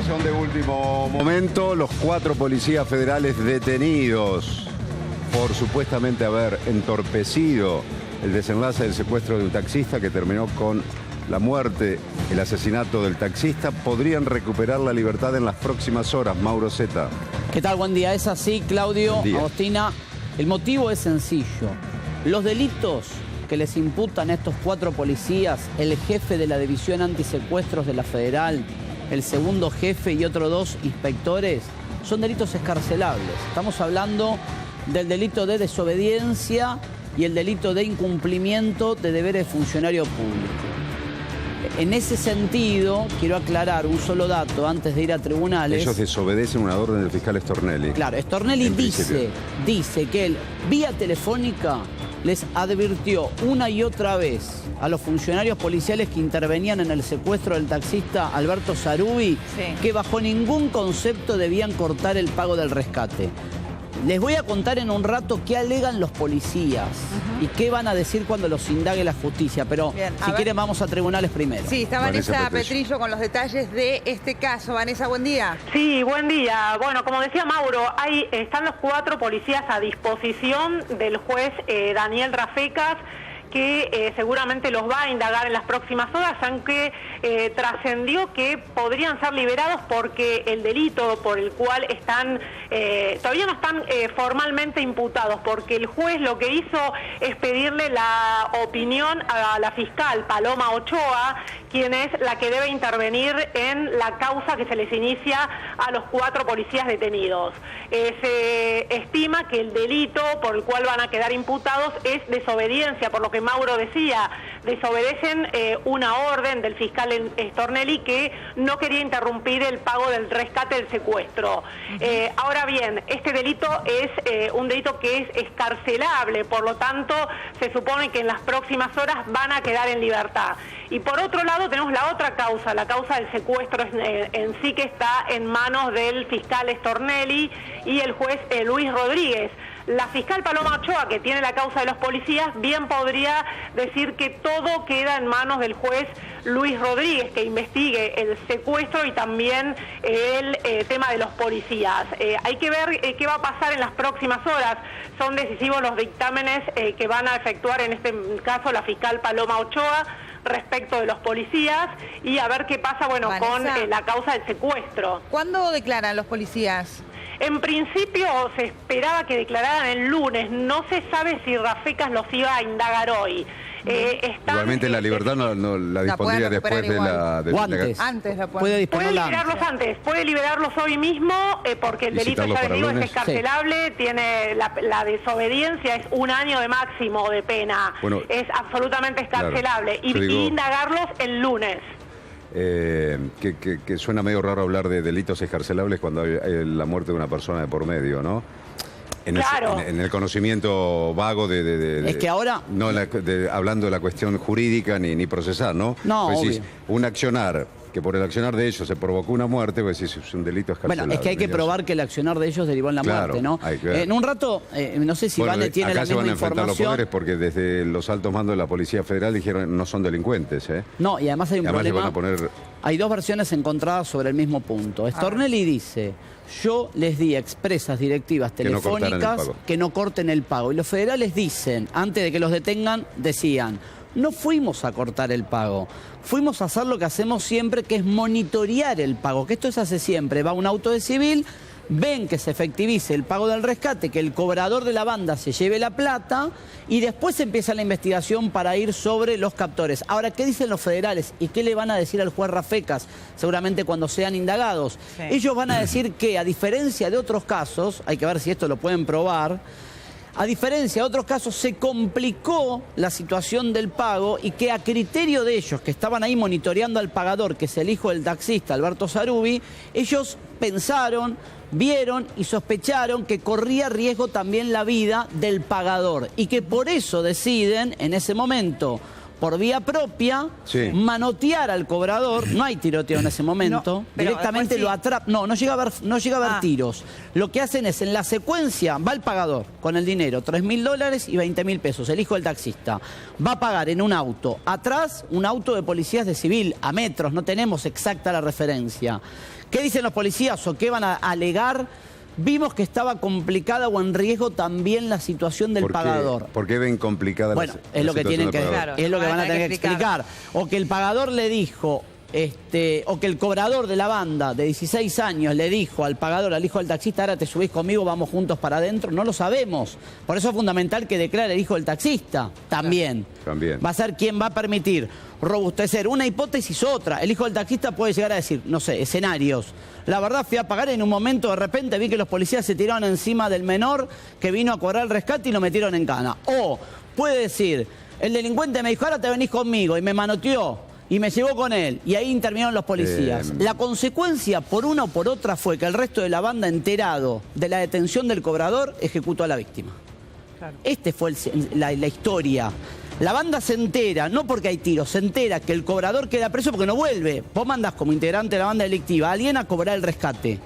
Información de último momento, los 4 policías federales detenidos por supuestamente haber entorpecido el desenlace del secuestro de un taxista que terminó con la muerte, el asesinato del taxista, podrían recuperar la libertad en las próximas horas. Mauro Zeta. ¿Qué tal? Buen día. Es así, Claudio, Agostina. El motivo es sencillo. Los delitos que les imputan a estos 4 policías, el jefe de la División Antisecuestros de la Federal, el segundo jefe y otros 2 inspectores, son delitos escarcelables. Estamos hablando del delito de desobediencia y el delito de incumplimiento de deberes de funcionario público. En ese sentido, quiero aclarar un solo dato antes de ir a tribunales. Ellos desobedecen una orden del fiscal Stornelli. Claro, Stornelli dice que él, vía telefónica, les advirtió una y otra vez a los funcionarios policiales que intervenían en el secuestro del taxista Alberto Sarubi que bajo ningún concepto debían cortar el pago del rescate. Les voy a contar en un rato qué alegan los policías y qué van a decir cuando los indague la justicia. Pero bien, si quieren vamos a tribunales primero. Sí, está Vanessa Petrillo con los detalles de este caso. Vanessa, buen día. Sí, buen día. Bueno, como decía Mauro, están los 4 policías a disposición del juez Daniel Rafecas, que seguramente los va a indagar en las próximas horas, aunque trascendió que podrían ser liberados porque el delito por el cual están, todavía no están formalmente imputados, porque el juez lo que hizo es pedirle la opinión a la fiscal Paloma Ochoa, quien es la que debe intervenir en la causa que se les inicia a los 4 policías detenidos. Se estima que el delito por el cual van a quedar imputados es desobediencia, por lo que Mauro decía, desobedecen una orden del fiscal Stornelli que no quería interrumpir el pago del rescate del secuestro. Ahora bien, este delito es un delito que es escarcelable, por lo tanto se supone que en las próximas horas van a quedar en libertad. Y por otro lado tenemos la otra causa, la causa del secuestro en sí, que está en manos del fiscal Stornelli y el juez Luis Rodríguez. La fiscal Paloma Ochoa, que tiene la causa de los policías, bien podría decir que todo queda en manos del juez Luis Rodríguez, que investigue el secuestro y también el tema de los policías. Hay que ver qué va a pasar en las próximas horas. Son decisivos los dictámenes que van a efectuar en este caso la fiscal Paloma Ochoa respecto de los policías y a ver qué pasa, bueno, Vanessa, con la causa del secuestro. ¿Cuándo declaran los policías? En principio se esperaba que declararan el lunes, no se sabe si Rafecas los iba a indagar hoy. Igualmente la libertad no la dispondría después de la... Antes la puede liberarlos antes, puede liberarlos hoy mismo porque el delito, ya les digo, es escarcelable, tiene la desobediencia, es 1 año de máximo de pena, bueno, es absolutamente escarcelable, claro, y indagarlos el lunes. Que suena medio raro hablar de delitos escarcelables cuando hay la muerte de una persona de por medio, ¿no? Claro. En el conocimiento vago es que ahora... No hablando de la cuestión jurídica ni procesal, ¿no? No, pues obvio. decís, un accionar que por el accionar de ellos se provocó una muerte, pues es un delito escarcelable. Bueno, es que hay que probar que el accionar de ellos derivó en la muerte, ¿no? En un rato, no sé si Vane tiene la misma información. Acá se van a enfrentar los poderes porque desde los altos mandos de la Policía Federal dijeron no son delincuentes, ¿eh? No, y además hay un problema. Van a poner... Hay 2 versiones encontradas sobre el mismo punto. Stornelli dice, yo les di expresas directivas telefónicas que no corten el pago. Y los federales dicen, antes de que los detengan, decían, no fuimos a cortar el pago, fuimos a hacer lo que hacemos siempre, que es monitorear el pago, que esto se hace siempre. Va un auto de civil, ven que se efectivice el pago del rescate, que el cobrador de la banda se lleve la plata y después empieza la investigación para ir sobre los captores. Ahora, ¿qué dicen los federales y qué le van a decir al juez Rafecas seguramente cuando sean indagados? Sí. Ellos van a decir que, a diferencia de otros casos, hay que ver si esto lo pueden probar, a diferencia de otros casos, se complicó la situación del pago y que a criterio de ellos, que estaban ahí monitoreando al pagador, que es el hijo del taxista, Alberto Sarubi, ellos pensaron, vieron y sospecharon que corría riesgo también la vida del pagador y que por eso deciden, en ese momento, por vía propia, sí, manotear al cobrador. No hay tiroteo en ese momento. No, directamente lo atrapan. No llega a haber tiros. Lo que hacen es, en la secuencia, va el pagador con el dinero, $3.000 y 20.000 pesos, el hijo del taxista. Va a pagar en un auto. Atrás, un auto de policías de civil, a metros, no tenemos exacta la referencia. ¿Qué dicen los policías o qué van a alegar? Vimos que estaba complicada o en riesgo también la situación del pagador. ¿Por qué ven complicada bueno, la es lo que situación tienen que, claro, es lo que van a tener que explicar. O que el pagador le dijo, o que el cobrador de la banda de 16 años le dijo al pagador, al hijo del taxista, ahora te subís conmigo, vamos juntos para adentro. No lo sabemos. Por eso es fundamental que declare el hijo del taxista también. También. Va a ser quien va a permitir robustecer una hipótesis otra. El hijo del taxista puede llegar a decir, no sé, escenarios. La verdad fui a pagar en un momento, de repente vi que los policías se tiraron encima del menor que vino a cobrar el rescate y lo metieron en cana. O puede decir, el delincuente me dijo, ahora te venís conmigo, y me manoteó y me llevó con él. Y ahí intervinieron los policías. La consecuencia, por una o por otra, fue que el resto de la banda, enterado de la detención del cobrador, ejecutó a la víctima. Claro. Este fue la historia. La banda se entera, no porque hay tiros, se entera que el cobrador queda preso porque no vuelve. Vos mandás como integrante de la banda delictiva a alguien a cobrar el rescate.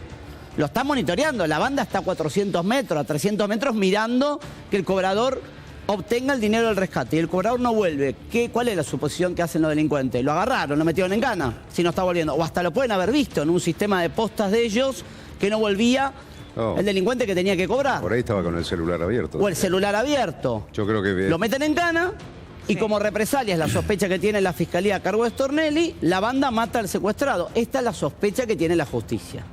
Lo están monitoreando, la banda está a 400 metros, a 300 metros mirando que el cobrador obtenga el dinero del rescate y el cobrador no vuelve. ¿Cuál es la suposición que hacen los delincuentes? Lo agarraron, lo metieron en cana, si no está volviendo. O hasta lo pueden haber visto en un sistema de postas de ellos que no volvía el delincuente que tenía que cobrar. Por ahí estaba con el celular abierto. O el celular abierto. Yo creo que lo meten en cana. Y como represalia es la sospecha que tiene la Fiscalía a cargo de Stornelli, la banda mata al secuestrado. Esta es la sospecha que tiene la justicia.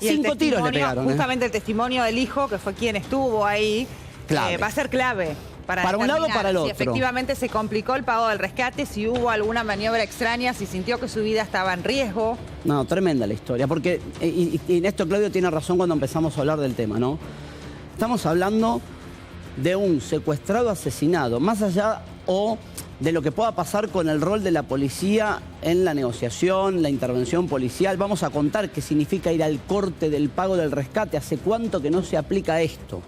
Y 5 tiros le pegaron. Justamente el testimonio del hijo, que fue quien estuvo ahí, va a ser clave. Para un lado o para el otro. Si efectivamente se complicó el pago del rescate, si hubo alguna maniobra extraña, si sintió que su vida estaba en riesgo. No, tremenda la historia. Porque, y en esto Claudio tiene razón cuando empezamos a hablar del tema, ¿no? Estamos hablando de un secuestrado asesinado, más allá de lo que pueda pasar con el rol de la policía en la negociación, la intervención policial. Vamos a contar qué significa ir al corte del pago del rescate, hace cuánto que no se aplica esto.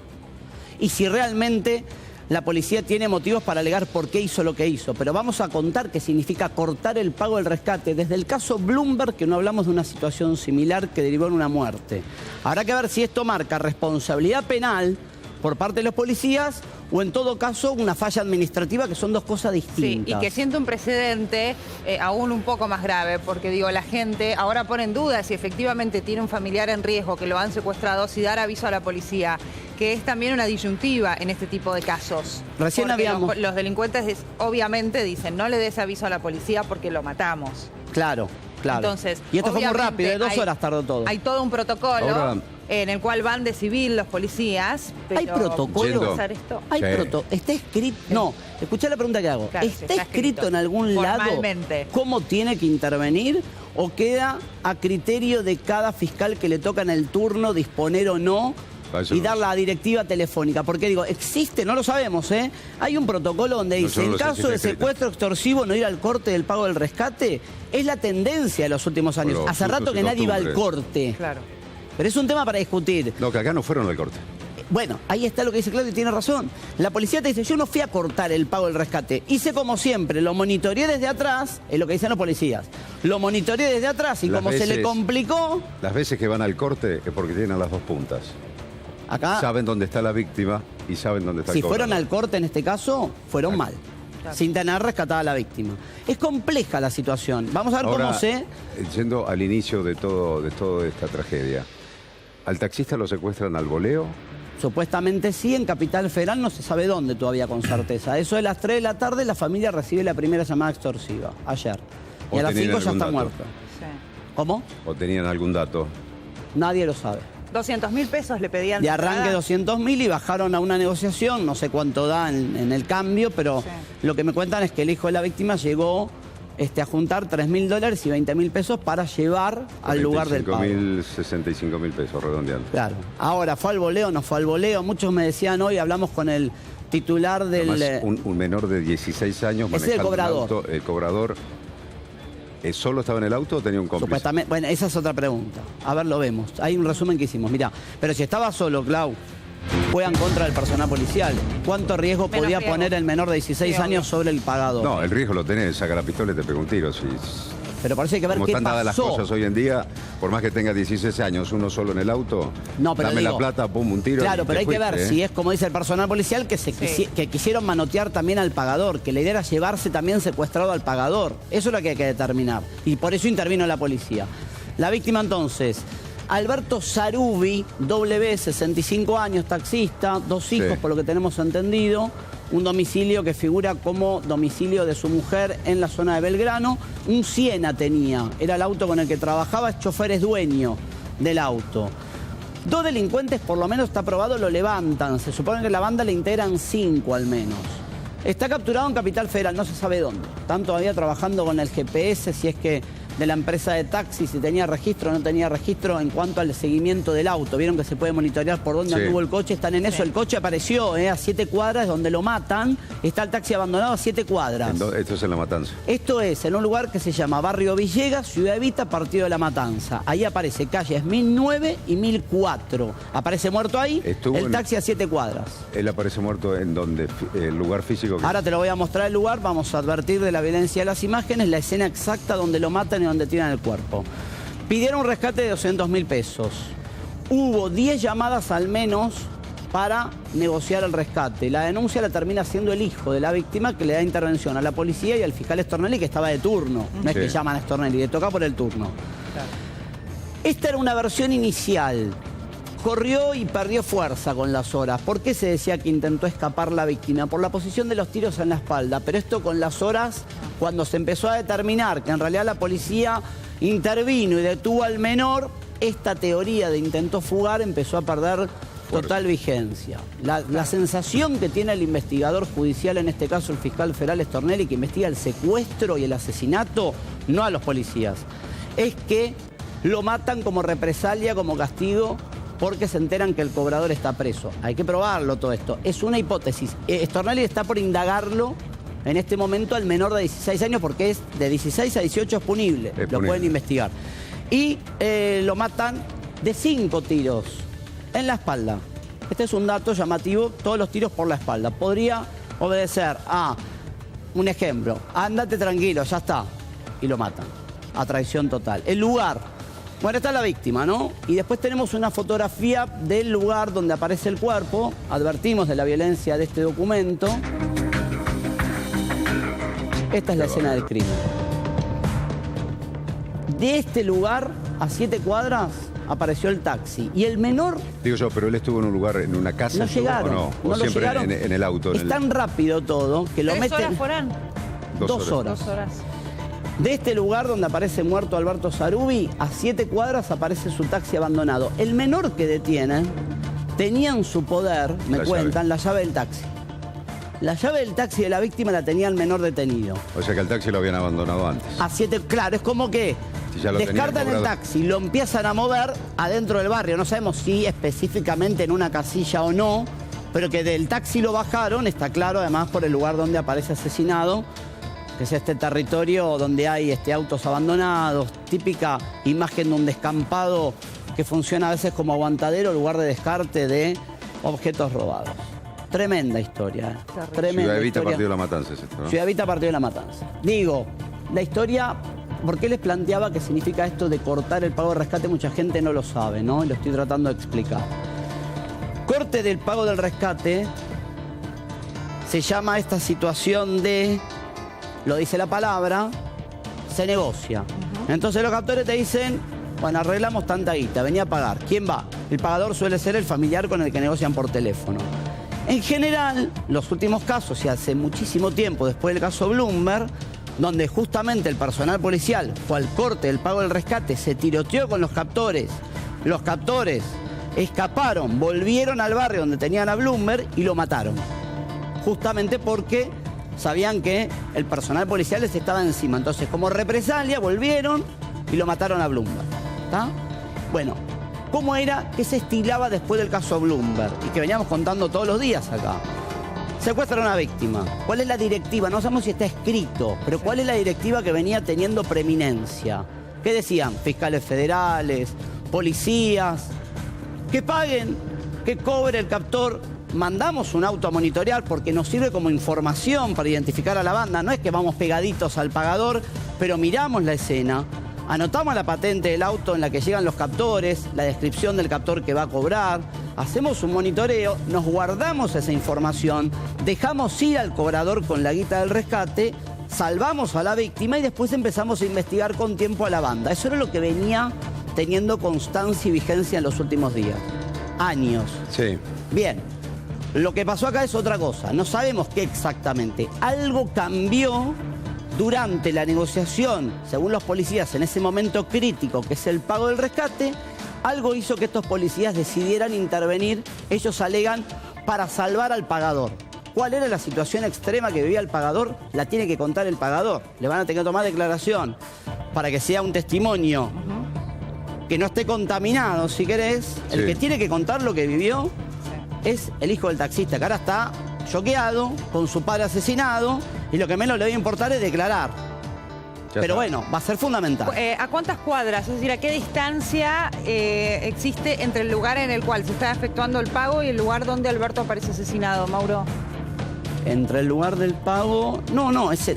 Y si realmente la policía tiene motivos para alegar por qué hizo lo que hizo. Pero vamos a contar qué significa cortar el pago del rescate. Desde el caso Bloomberg, que no hablamos de una situación similar que derivó en una muerte. Habrá que ver si esto marca responsabilidad penal por parte de los policías o en todo caso una falla administrativa, que son dos cosas distintas. Sí, y que siente un precedente aún un poco más grave, porque digo, la gente ahora pone en duda si efectivamente tiene un familiar en riesgo, que lo han secuestrado, si dar aviso a la policía, que es también una disyuntiva en este tipo de casos. Recién habíamos... Los delincuentes obviamente dicen, no le des aviso a la policía porque lo matamos. Claro, claro. Entonces, y esto fue muy rápido, 2 horas tardó todo. Hay todo un protocolo. Ahora, en el cual van de civil los policías. Pero ¿hay protocolo? ¿Hay ¿Está escrito? No, escuchá la pregunta que hago. Claro, ¿Está escrito en algún lado cómo tiene que intervenir o queda a criterio de cada fiscal que le toca en el turno disponer o no y dar la directiva telefónica? Porque digo, existe, no lo sabemos, ¿eh? Hay un protocolo donde dice, en caso de secuestro extorsivo, no ir al corte del pago del rescate. Es la tendencia de los últimos años. Hace rato que nadie va al corte. Claro. Pero es un tema para discutir. No, que acá no fueron al corte. Bueno, ahí está lo que dice Claudio y tiene razón. La policía te dice, yo no fui a cortar el pago del rescate. Hice como siempre, lo monitoreé desde atrás, es lo que dicen los policías. Lo monitoreé desde atrás y como se le complicó... Las veces que van al corte es porque tienen las dos puntas. Acá... Saben dónde está la víctima y saben dónde está el cobrador. Si fueron al corte en este caso, fueron mal. Claro. Sin tener rescatada a la víctima. Es compleja la situación. Vamos a ver cómo se... Yendo al inicio de toda esta tragedia. ¿Al taxista lo secuestran al voleo? Supuestamente sí, en Capital Federal, no se sabe dónde todavía con certeza. Eso de las 3 de la tarde la familia recibe la primera llamada extorsiva, ayer. Y a las 5 ya está muerto. Sí. ¿Cómo? ¿O tenían algún dato? Nadie lo sabe. 200.000 pesos le pedían. De arranque 200.000 y bajaron a una negociación, no sé cuánto da en el cambio, pero lo que me cuentan es que el hijo de la víctima llegó a juntar $3.000 y 20.000 pesos para llevar al lugar del pago. 65.000 pesos, redondeando. Claro. Ahora, ¿fue al voleo o no fue al voleo? Muchos me decían hoy, hablamos con el titular del... Además, un menor de 16 años manejando es el cobrador. Un auto. El cobrador, ¿solo estaba en el auto o tenía un cómplice? Supuestamente, bueno, esa es otra pregunta. A ver, lo vemos. Hay un resumen que hicimos, mirá. Pero si estaba solo, Clau... juegan contra el personal policial. ¿Cuánto riesgo podía poner el menor de 16 años sobre el pagador? No, el riesgo lo tenés, saca la pistola y te pega un tiro. Pero parece que ver qué pasó. Como están dadas las cosas hoy en día, por más que tenga 16 años, uno solo en el auto, no, pero dame la plata, pum, un tiro. Claro, pero hay que ver si es como dice el personal policial que quisieron manotear también al pagador, que la idea era llevarse también secuestrado al pagador. Eso es lo que hay que determinar. Y por eso intervino la policía. La víctima entonces, Alberto Sarubi, W, 65 años, taxista, 2 hijos por lo que tenemos entendido. Un domicilio que figura como domicilio de su mujer en la zona de Belgrano. Un Siena tenía, era el auto con el que trabajaba, es chofer, es dueño del auto. 2 delincuentes, por lo menos está probado, lo levantan. Se supone que la banda le integran 5 al menos. Está capturado en Capital Federal, no se sabe dónde. Están todavía trabajando con el GPS, si es que de la empresa de taxi, si tenía registro o no tenía registro en cuanto al seguimiento del auto. Vieron que se puede monitorear por dónde anduvo el coche, están en eso. El coche apareció a 7 cuadras donde lo matan. Está el taxi abandonado a 7 cuadras. Esto es en La Matanza. Esto es en un lugar que se llama Barrio Villegas, Ciudad Evita, Partido de La Matanza. Ahí aparece calles 1009 y 1004. Aparece muerto ahí, el taxi a 7 cuadras. Él aparece muerto en donde, el lugar físico. Ahora te lo voy a mostrar el lugar, vamos a advertir de la violencia de las imágenes, la escena exacta donde lo matan y donde tiran el cuerpo. Pidieron un rescate de 200.000 pesos. Hubo 10 llamadas al menos para negociar el rescate. La denuncia la termina haciendo el hijo de la víctima, que le da intervención a la policía y al fiscal Stornelli, que estaba de turno. No es que llaman a Stornelli, le toca por el turno. Claro. Esta era una versión inicial. Corrió y perdió fuerza con las horas. ¿Por qué se decía que intentó escapar la víctima? Por la posición de los tiros en la espalda. Pero esto con las horas, cuando se empezó a determinar que en realidad la policía intervino y detuvo al menor, esta teoría de intentó fugar empezó a perder total vigencia. La sensación que tiene el investigador judicial, en este caso el fiscal federal Stornelli, que investiga el secuestro y el asesinato, no a los policías, es que lo matan como represalia, como castigo, porque se enteran que el cobrador está preso. Hay que probarlo todo esto. Es una hipótesis. Stornelli está por indagarlo en este momento al menor de 16 años, porque es de 16 a 18 es punible. Lo pueden investigar. Y lo matan de 5 tiros en la espalda. Este es un dato llamativo, todos los tiros por la espalda. Podría obedecer a, un ejemplo, ándate tranquilo, ya está. Y lo matan. A traición total. El lugar. Bueno, está la víctima, ¿no? Y después tenemos una fotografía del lugar donde aparece el cuerpo. Advertimos de la violencia de este documento. Esta es la escena del crimen. De este lugar, a 7 cuadras, apareció el taxi. Y el menor... Digo yo, pero él estuvo en un lugar, en una casa. No llegaron. ¿O no? ¿O siempre llegaron? En el auto? Es tan rápido todo que lo meten... ¿3 horas fueron? 2 horas. 2 horas. De este lugar donde aparece muerto Alberto Sarubi, a 7 cuadras aparece su taxi abandonado. El menor que detienen tenía en su poder, me cuentan, la llave del taxi. La llave del taxi de la víctima la tenía el menor detenido. O sea que el taxi lo habían abandonado antes. A 7, claro, es como que descartan el taxi, lo empiezan a mover adentro del barrio. No sabemos si específicamente en una casilla o no, pero que del taxi lo bajaron, está claro, además por el lugar donde aparece asesinado, que es este territorio donde hay autos abandonados, típica imagen de un descampado que funciona a veces como aguantadero, lugar de descarte de objetos robados. Tremenda historia. Tremenda Ciudad Evita, historia. Partido de La Matanza es esto, ¿no? Ciudad Evita, Partido de La Matanza. Digo, la historia, ¿por qué les planteaba que significa esto de cortar el pago de rescate? Mucha gente no lo sabe, ¿no? Y lo estoy tratando de explicar. Corte del pago del rescate se llama esta situación de... Lo dice la palabra, se negocia. Entonces los captores te dicen, bueno, arreglamos tanta guita, venía a pagar. ¿Quién va? El pagador suele ser el familiar con el que negocian por teléfono. En general, los últimos casos, y hace muchísimo tiempo, después del caso Bloomberg, donde justamente el personal policial fue al corte del pago del rescate, se tiroteó con los captores escaparon, volvieron al barrio donde tenían a Bloomberg y lo mataron. Justamente porque... sabían que el personal policial les estaba encima. Entonces, como represalia, volvieron y lo mataron a Bloomberg. ¿Está? Bueno, ¿cómo era que se estilaba después del caso Bloomberg? Y que veníamos contando todos los días acá. Secuestran a una víctima. ¿Cuál es la directiva? No sabemos si está escrito, pero ¿cuál es la directiva que venía teniendo preeminencia? ¿Qué decían? Fiscales federales, policías, que paguen que cobre el captor. Mandamos un auto a monitorear porque nos sirve como información para identificar a la banda. No es que vamos pegaditos al pagador, pero miramos la escena, anotamos la patente del auto en la que llegan los captores, la descripción del captor que va a cobrar, hacemos un monitoreo, nos guardamos esa información, dejamos ir al cobrador con la guita del rescate, salvamos a la víctima y después empezamos a investigar con tiempo a la banda. Eso era lo que venía teniendo constancia y vigencia en los últimos días. Años. Sí. Bien. Lo que pasó acá es otra cosa, no sabemos qué exactamente. Algo cambió durante la negociación, según los policías, en ese momento crítico, que es el pago del rescate, algo hizo que estos policías decidieran intervenir, ellos alegan, para salvar al pagador. ¿Cuál era la situación extrema que vivía el pagador? La tiene que contar el pagador. Le van a tener que tomar declaración para que sea un testimonio que no esté contaminado, si querés. El Sí. que tiene que contar lo que vivió es el hijo del taxista, que ahora está choqueado, con su padre asesinado, y lo que menos le va a importar es declarar. Ya Pero está. bueno, va a ser fundamental. ¿A cuántas cuadras, es decir, a qué distancia existe entre el lugar en el cual se está efectuando el pago y el lugar donde Alberto aparece asesinado, Mauro? Entre el lugar del pago... No, es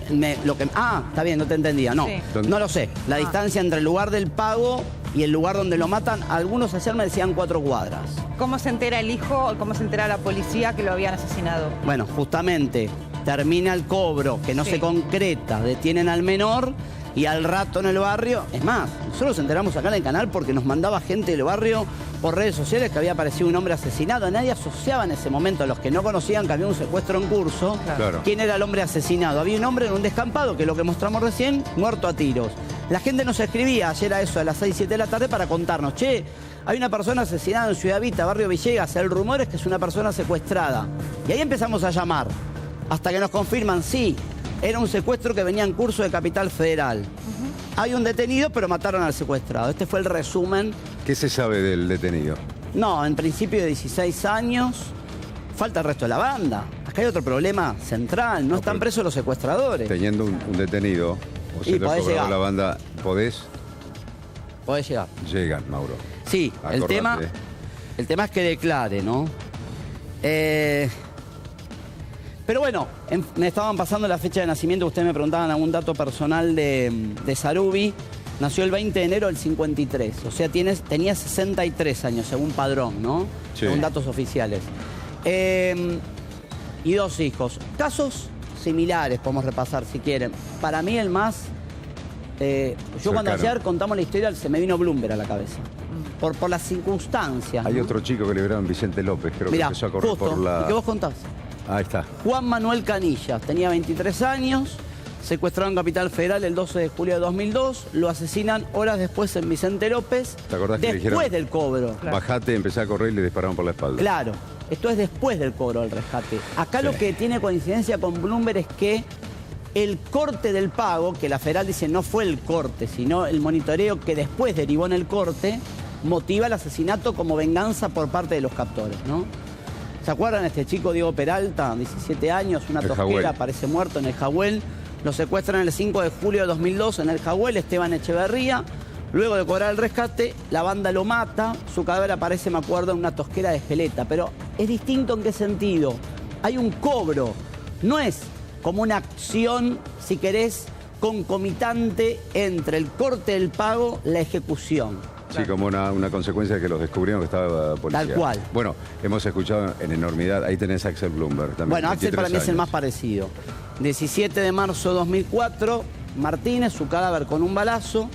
lo que... está bien, no te entendía. No, Sí. no lo sé. La distancia entre el lugar del pago y el lugar donde lo matan, algunos ayer me decían 4 cuadras. ¿Cómo se entera el hijo o cómo se entera la policía que lo habían asesinado? Bueno, justamente termina el cobro, que no Sí. se concreta, detienen al menor y al rato en el barrio... Es más, nosotros nos enteramos acá en el canal porque nos mandaba gente del barrio por redes sociales que había aparecido un hombre asesinado. Nadie asociaba en ese momento, los que no conocían que había un secuestro en curso, Claro. quién era el hombre asesinado. Había un hombre en un descampado, que es lo que mostramos recién, muerto a tiros. La gente nos escribía ayer a eso, a las 6, 7 de la tarde, para contarnos, che, hay una persona asesinada en Ciudad Vita, barrio Villegas, el rumor es que es una persona secuestrada. Y ahí empezamos a llamar, hasta que nos confirman, sí, era un secuestro que venía en curso de Capital Federal. Hay un detenido, pero mataron al secuestrado. Este fue el resumen. ¿Qué se sabe del detenido? No, en principio de 16 años, falta el resto de la banda. Acá hay otro problema central, no están pero- presos los secuestradores. Teniendo un detenido, o Y se lo podés cobró llegar. la banda, ¿podés? Podés llegar. Llegan, Mauro. Sí, el Acordate. tema es que declare, ¿no? Pero bueno, me estaban pasando la fecha de nacimiento, ustedes me preguntaban algún dato personal de Sarubi. Nació el 20 de enero del 53, o sea, tenía 63 años, según padrón, ¿no? Sí. Según datos oficiales. Y 2 hijos. Casos similares, podemos repasar si quieren. Para mí el más... yo cuando Cercano. ayer contamos la historia, se me vino Bloomberg a la cabeza. Por las circunstancias. Hay ¿no? otro chico que liberaron, Vicente López, creo Mirá, que empezó a correr justo, por la... ¿y qué vos contás? Ahí está. Juan Manuel Canilla, tenía 23 años, secuestrado en Capital Federal el 12 de julio de 2002, lo asesinan horas después en Vicente López, ¿Te acordás que le después dijeron? del cobro. Bajate, empecé a correr y le dispararon por la espalda. Claro, esto es después del cobro del rescate. Acá Sí. lo que tiene coincidencia con Bloomberg es que el corte del pago, que la Federal dice no fue el corte, sino el monitoreo que después derivó en el corte, motiva el asesinato como venganza por parte de los captores, ¿no? ¿Se acuerdan este chico Diego Peralta, 17 años, una El tosquera, Jagüel. aparece muerto en el Jagüel? Lo secuestran el 5 de julio de 2002 en el Jagüel, Esteban Echeverría. Luego de cobrar el rescate, la banda lo mata, su cadáver aparece, me acuerdo, en una tosquera de Espeleta. Pero es distinto en qué sentido. Hay un cobro, no es como una acción, si querés, concomitante entre el corte del pago, la ejecución. Sí, como una consecuencia de que los descubrieron que estaba policía. Tal cual. Bueno, hemos escuchado en enormidad, ahí tenés a Axel Bloomberg también. Bueno, Axel para 23 mí es el años. más parecido. 17 de marzo de 2004, Martínez, su cadáver con un balazo,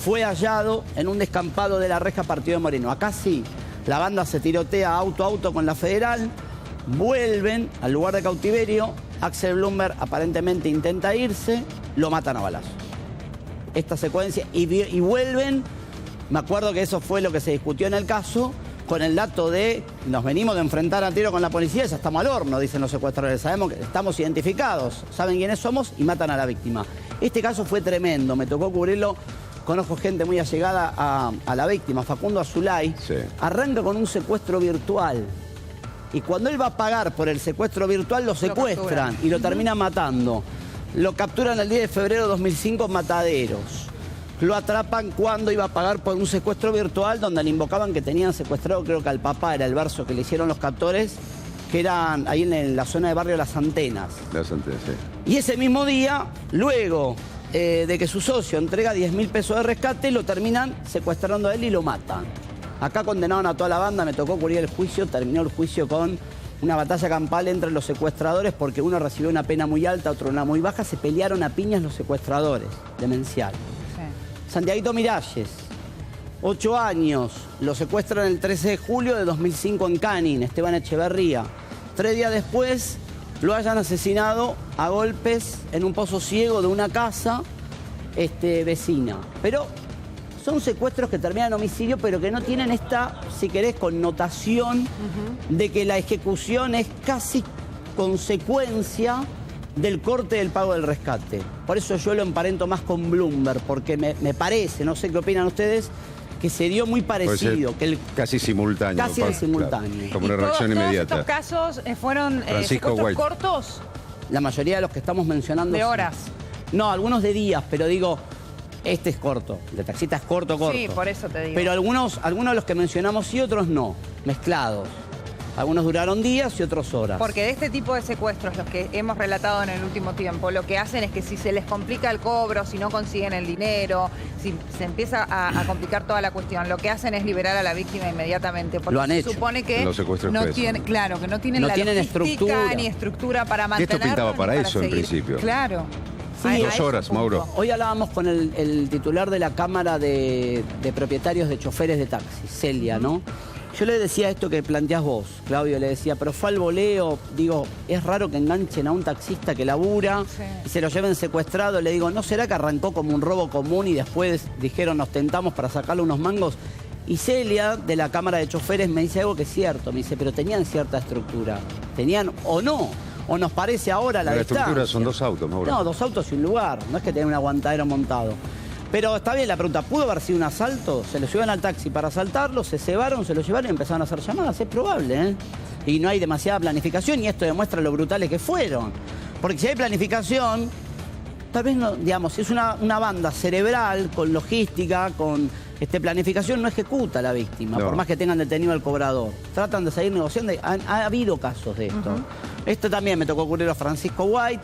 fue hallado en un descampado de la Reja Partido de Moreno. Acá sí, la banda se tirotea auto a auto con la Federal, vuelven al lugar de cautiverio, Axel Bloomberg aparentemente intenta irse, lo matan a balazo. Esta secuencia, y vuelven, me acuerdo que eso fue lo que se discutió en el caso, con el dato de nos venimos de enfrentar a tiro con la policía, ya estamos al horno, dicen los secuestradores, sabemos que estamos identificados, saben quiénes somos y matan a la víctima. Este caso fue tremendo, me tocó cubrirlo, conozco gente muy allegada a la víctima, Facundo Azulay, Sí. arranca con un secuestro virtual. Y cuando él va a pagar por el secuestro virtual, lo secuestran capturan. y lo terminan matando. Lo capturan el 10 de febrero de 2005 en Mataderos. lo atrapan cuando iba a pagar por un secuestro virtual donde le invocaban que tenían secuestrado, creo que al papá, era el verso que le hicieron los captores, que eran ahí en la zona de barrio Las Antenas. Las Antenas, sí. Y ese mismo día, luego de que su socio entrega 10.000 pesos de rescate, lo terminan secuestrando a él y lo matan. Acá condenaron a toda la banda, me tocó cubrir el juicio, terminó el juicio con una batalla campal entre los secuestradores porque uno recibió una pena muy alta, otro una muy baja, se pelearon a piñas los secuestradores, demencial. Sí. Santiaguito Miralles, 8 años, lo secuestran el 13 de julio de 2005 en Canin, Esteban Echeverría. 3 días después lo hayan asesinado a golpes en un pozo ciego de una casa vecina. Pero son secuestros que terminan en homicidio, pero que no tienen esta, si querés, connotación de que la ejecución es casi consecuencia del corte del pago del rescate. Por eso yo lo emparento más con Bloomberg, porque me parece, no sé qué opinan ustedes, que se dio muy parecido. Que casi simultáneo. Casi simultáneo. Claro, como una reacción inmediata. ¿Todos estos casos fueron secuestros cortos? La mayoría de los que estamos mencionando... ¿De horas? No, algunos de días, pero digo, este es corto. El de taxista es corto. Sí, por eso te digo. Pero algunos de los que mencionamos sí, otros no. Mezclados. Algunos duraron días y otros horas. Porque de este tipo de secuestros, los que hemos relatado en el último tiempo, lo que hacen es que si se les complica el cobro, si no consiguen el dinero, si se empieza a complicar toda la cuestión, lo que hacen es liberar a la víctima inmediatamente. Porque lo han hecho. Se supone que los secuestros no tienen, claro, que no tienen la logística ni estructura para mantenerlo. Esto pintaba para eso en principio. Claro. Sí, 2 horas, Mauro. Hoy hablábamos con el titular de la Cámara de Propietarios de Choferes de Taxi, Celia, ¿no? Yo le decía esto que planteás vos, Claudio, le decía, pero fue al voleo, digo, es raro que enganchen a un taxista que labura y se lo lleven secuestrado. Le digo, ¿no será que arrancó como un robo común y después dijeron nos tentamos para sacarle unos mangos? Y Celia, de la Cámara de Choferes, me dice algo que es cierto, me dice, pero tenían cierta estructura, tenían o no, o nos parece ahora la distancia. La estructura son 2 autos, Mauro. No, 2 autos y un lugar, no es que tengan un aguantadero montado. Pero está bien la pregunta, ¿pudo haber sido un asalto? Se lo llevan al taxi para asaltarlo, se cebaron, se lo llevaron y empezaron a hacer llamadas. Es probable, ¿eh? Y no hay demasiada planificación y esto demuestra lo brutales que fueron. Porque si hay planificación, tal vez no, digamos, si es una banda cerebral, con logística, con planificación, no ejecuta a la víctima, por más que tengan detenido al cobrador. Tratan de seguir negociando. Ha habido casos de esto. Esto también me tocó ocurrir a Francisco White.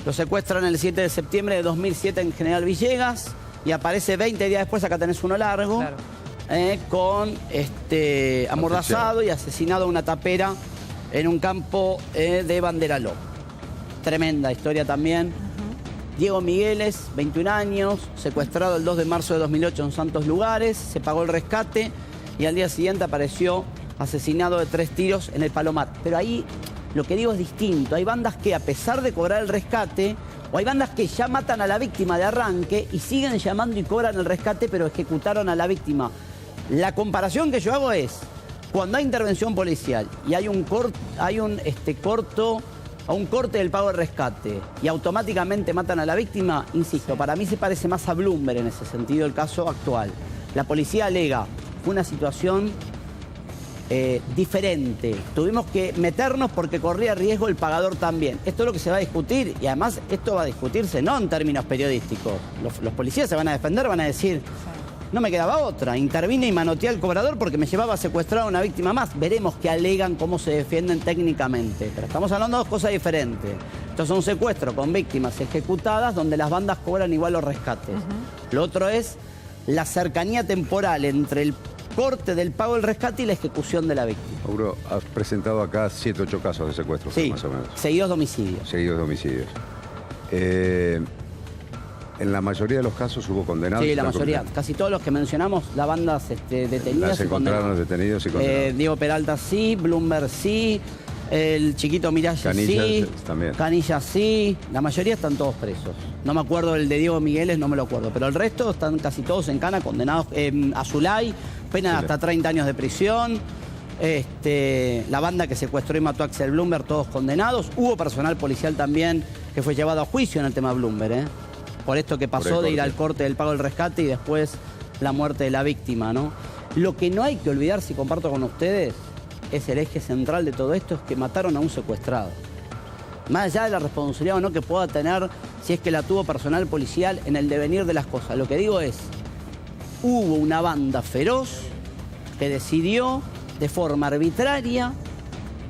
Lo secuestran el 7 de septiembre de 2007 en General Villegas. Y aparece 20 días después, acá tenés uno largo, claro. Con amordazado y asesinado a una tapera en un campo de Banderaló. Tremenda historia también. Diego Migueles, 21 años, secuestrado el 2 de marzo de 2008 en Santos Lugares, se pagó el rescate y al día siguiente apareció asesinado de 3 tiros en el Palomar. Pero ahí lo que digo es distinto. Hay bandas que, a pesar de cobrar el rescate, o hay bandas que ya matan a la víctima de arranque y siguen llamando y cobran el rescate, pero ejecutaron a la víctima. La comparación que yo hago es, cuando hay intervención policial y hay un corte del pago del rescate y automáticamente matan a la víctima, insisto, para mí se parece más a Bloomberg en ese sentido el caso actual. La policía alega, fue una situación diferente. Tuvimos que meternos porque corría riesgo el pagador también. Esto es lo que se va a discutir y además esto va a discutirse no en términos periodísticos. Los policías se van a defender, van a decir, no me quedaba otra, intervine y manoteé al cobrador porque me llevaba a secuestrar a una víctima más. Veremos qué alegan, cómo se defienden técnicamente. Pero estamos hablando de 2 cosas diferentes. Esto es un secuestro con víctimas ejecutadas donde las bandas cobran igual los rescates. Lo otro es la cercanía temporal entre el corte del pago del rescate y la ejecución de la víctima. Mauro, has presentado acá 7, 8 casos de secuestro, sí, más o menos. Seguidos de homicidios. Seguidos de homicidios. En la mayoría de los casos hubo condenados. Sí, la mayoría. Casi todos los que mencionamos, las bandas detenidas. Las encontraron detenidos y condenados. Diego Peralta sí, Bloomberg sí, el chiquito Miralles sí, también. Canilla sí, la mayoría están todos presos. No me acuerdo el de Diego Migueles, no me lo acuerdo, pero el resto están casi todos en cana, condenados. Azulay, pena hasta 30 años de prisión. La banda que secuestró y mató a Axel Bloomberg, todos condenados. Hubo personal policial también que fue llevado a juicio en el tema Bloomberg, por esto que pasó de ir al corte del pago del rescate y después la muerte de la víctima, ¿no? Lo que no hay que olvidar, si comparto con ustedes, es el eje central de todo esto, es que mataron a un secuestrado. más allá de la responsabilidad o no que pueda tener, si es que la tuvo personal policial en el devenir de las cosas. Lo que digo es, hubo una banda feroz que decidió de forma arbitraria,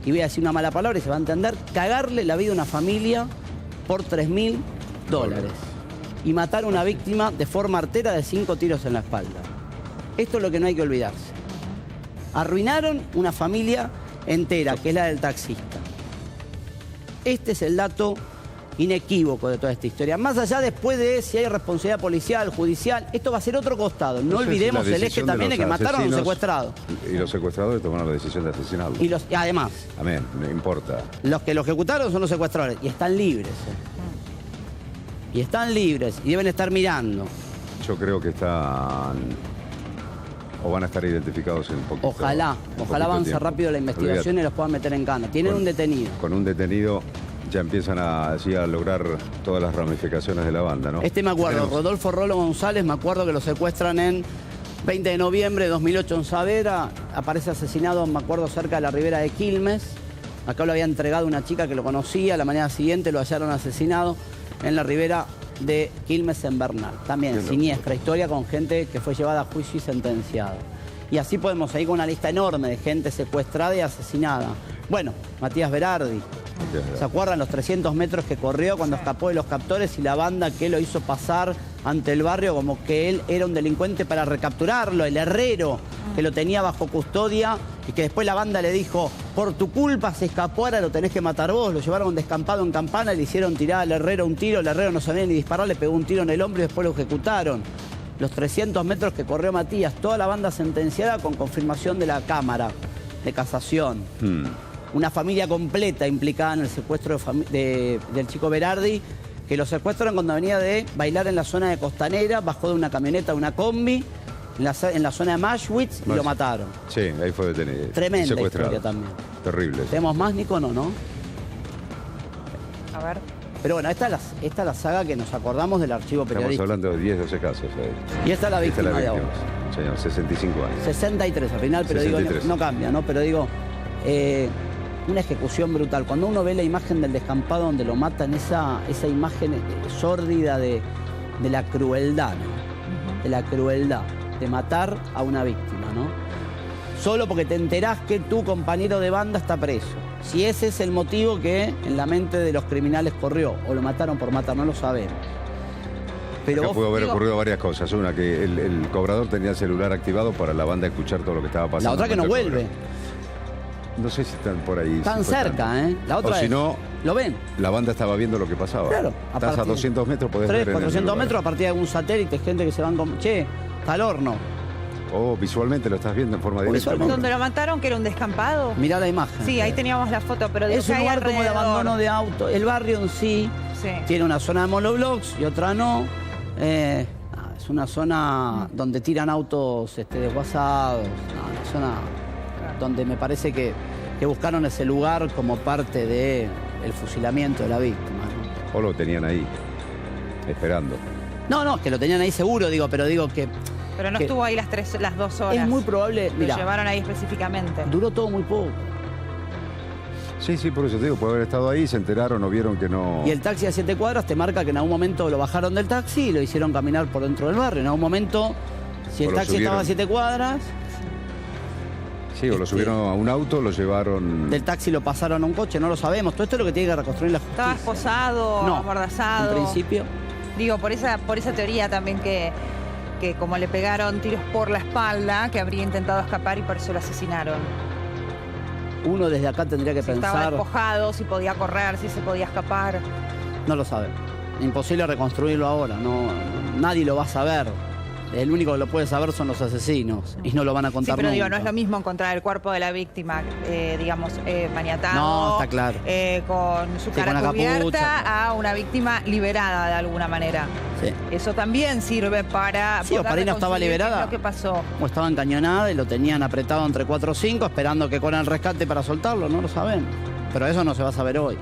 y voy a decir una mala palabra y se va a entender, cagarle la vida a una familia por $3.000 y matar a una víctima de forma artera de 5 tiros en la espalda. Esto es lo que no hay que olvidarse. Arruinaron una familia entera, que es la del taxista. Este es el dato inequívoco de toda esta historia. Más allá después de si hay responsabilidad policial, judicial, esto va a ser otro costado. No olvidemos el eje también de que mataron a un secuestrado. Y los secuestradores tomaron la decisión de asesinarlo. Y además, amén, no importa. Los que lo ejecutaron son los secuestradores y están libres. Y están libres y deben estar mirando. Yo creo que están... o van a estar identificados en un poquito. Ojalá avance rápido la investigación y los puedan meter en cana. Tienen un detenido. Con un detenido ya empiezan a lograr todas las ramificaciones de la banda, ¿no? Me acuerdo, Rodolfo Rolo González, me acuerdo que lo secuestran en 20 de noviembre de 2008 en Saavedra, aparece asesinado, me acuerdo, cerca de la ribera de Quilmes. Acá lo había entregado una chica que lo conocía, la mañana siguiente lo hallaron asesinado en la ribera de Quilmes en Bernal. También siniestra historia con gente que fue llevada a juicio y sentenciada. Y así podemos seguir con una lista enorme de gente secuestrada y asesinada. Bueno, Matías Berardi. ¿Se acuerdan los 300 metros que corrió cuando escapó de los captores y la banda que lo hizo pasar ante el barrio como que él era un delincuente para recapturarlo? El herrero que lo tenía bajo custodia y que después la banda le dijo, por tu culpa se escapó, ahora lo tenés que matar vos. Lo llevaron descampado en Campana y le hicieron tirar al herrero un tiro. El herrero no sabía ni disparar, le pegó un tiro en el hombro y después lo ejecutaron. Los 300 metros que corrió Matías, toda la banda sentenciada con confirmación de la Cámara de Casación. Una familia completa implicada en el secuestro del chico Berardi, que lo secuestran cuando venía de bailar en la zona de Costanera, bajó de una camioneta, de una combi, en la zona de Maschwitz y lo mataron. Sí, ahí fue detenido. Tremenda historia también. Terrible. ¿Tenemos más, Nico, no? A ver. Pero bueno, esta es la saga que nos acordamos del archivo periodístico. Estamos hablando de 10, 12 casos. Y esta es la víctima de ahora. Señor, 65 años. 63 al final, pero 63. Digo, no cambia, ¿no? Pero digo, una ejecución brutal. Cuando uno ve la imagen del descampado donde lo matan, esa imagen sórdida de la crueldad, ¿no? De la crueldad, de matar a una víctima, ¿no? Solo porque te enterás que tu compañero de banda está preso. Si ese es el motivo que en la mente de los criminales corrió, o lo mataron por matar, no lo sabemos. Pero acá pudo haber ocurrido varias cosas. Una, que el cobrador tenía el celular activado para la banda escuchar todo lo que estaba pasando. La otra que no vuelve. No sé si están por ahí. Están cerca, ¿eh? La otra o si no, ¿lo ven? La banda estaba viendo lo que pasaba. Claro. Estás a 200 metros, podés ver 400 metros a partir de algún satélite, gente que se van con... Che, está al horno. O visualmente lo estás viendo en forma directa. ¿Donde lo mataron, que era un descampado? Mirá la imagen. Sí, ahí teníamos la foto, pero es un lugar como de abandono de auto. El barrio en sí tiene una zona de monoblocks y otra no. Es una zona donde tiran autos desguazados. Una zona donde me parece que buscaron ese lugar como parte del fusilamiento de la víctima, ¿no? O lo tenían ahí, esperando. No, que lo tenían ahí seguro, pero digo que... Pero no estuvo ahí las 2 horas. Es muy probable... Lo llevaron ahí específicamente. Duró todo muy poco. Sí, por eso te digo, puede haber estado ahí, se enteraron o vieron que no... Y el taxi a 7 cuadras te marca que en algún momento lo bajaron del taxi y lo hicieron caminar por dentro del barrio. En algún momento, si el taxi estaba a 7 cuadras... Sí, o lo subieron a un auto, lo llevaron... Del taxi lo pasaron a un coche, no lo sabemos. Todo esto es lo que tiene que reconstruir la justicia. ¿Estaba esposado, amordazado? En principio. Digo, por esa teoría también que como le pegaron tiros por la espalda, que habría intentado escapar y por eso lo asesinaron. Uno desde acá tendría que pensar... Estaba despojado, si podía correr, si se podía escapar. No lo sabe. Imposible reconstruirlo ahora, nadie lo va a saber. El único que lo puede saber son los asesinos y no lo van a contar pero nunca. Digo, no es lo mismo encontrar el cuerpo de la víctima, maniatado, no, está claro. Con su cara cubierta, a una víctima liberada de alguna manera. Sí. Eso también sirve para... Sí, o para ahí no estaba liberada. ¿Qué pasó? O estaba encañonada y lo tenían apretado entre 4 o 5, esperando que corran el rescate para soltarlo, no lo sabemos. Pero eso no se va a saber hoy.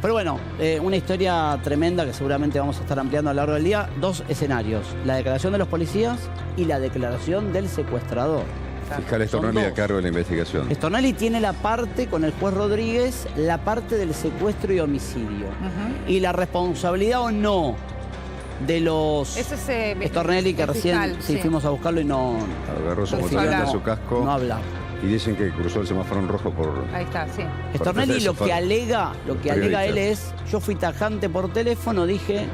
Pero bueno, una historia tremenda que seguramente vamos a estar ampliando a lo largo del día. 2 escenarios, la declaración de los policías y la declaración del secuestrador. Exacto. Fiscal Stornelli a cargo de la investigación. Stornelli tiene la parte, con el juez Rodríguez, la parte del secuestro y homicidio. Y la responsabilidad o no de los... Ese es Stornelli, que recién fiscal, sí, fuimos a buscarlo y no... Agarró su mochila, su casco. No habla. Y dicen que cruzó el semáforo en rojo por... Ahí está, sí. Stornelli lo que alega él es, yo fui tajante por teléfono, dije,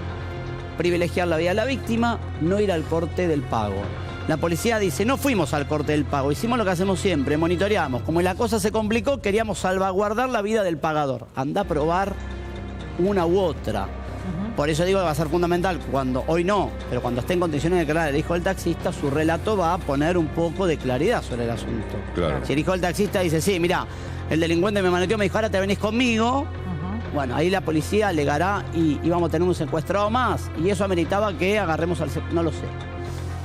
privilegiar la vida de la víctima, no ir al corte del pago. La policía dice, no fuimos al corte del pago, hicimos lo que hacemos siempre, monitoreamos. Como la cosa se complicó, queríamos salvaguardar la vida del pagador. Anda a probar una u otra. Por eso digo que va a ser fundamental, hoy no, pero cuando esté en condiciones de declarar el hijo del taxista, su relato va a poner un poco de claridad sobre el asunto. Claro. Si el hijo del taxista dice, sí, mira, el delincuente me manoteó, me dijo, ahora te venís conmigo, bueno, ahí la policía alegará y vamos a tener un secuestrado más. Y eso ameritaba que agarremos al no lo sé.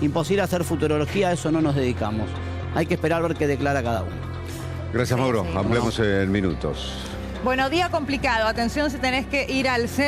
Imposible hacer futurología, a eso no nos dedicamos. Hay que esperar a ver qué declara cada uno. Gracias, Mauro. Hablemos en minutos. Bueno, día complicado. Atención si tenés que ir al centro.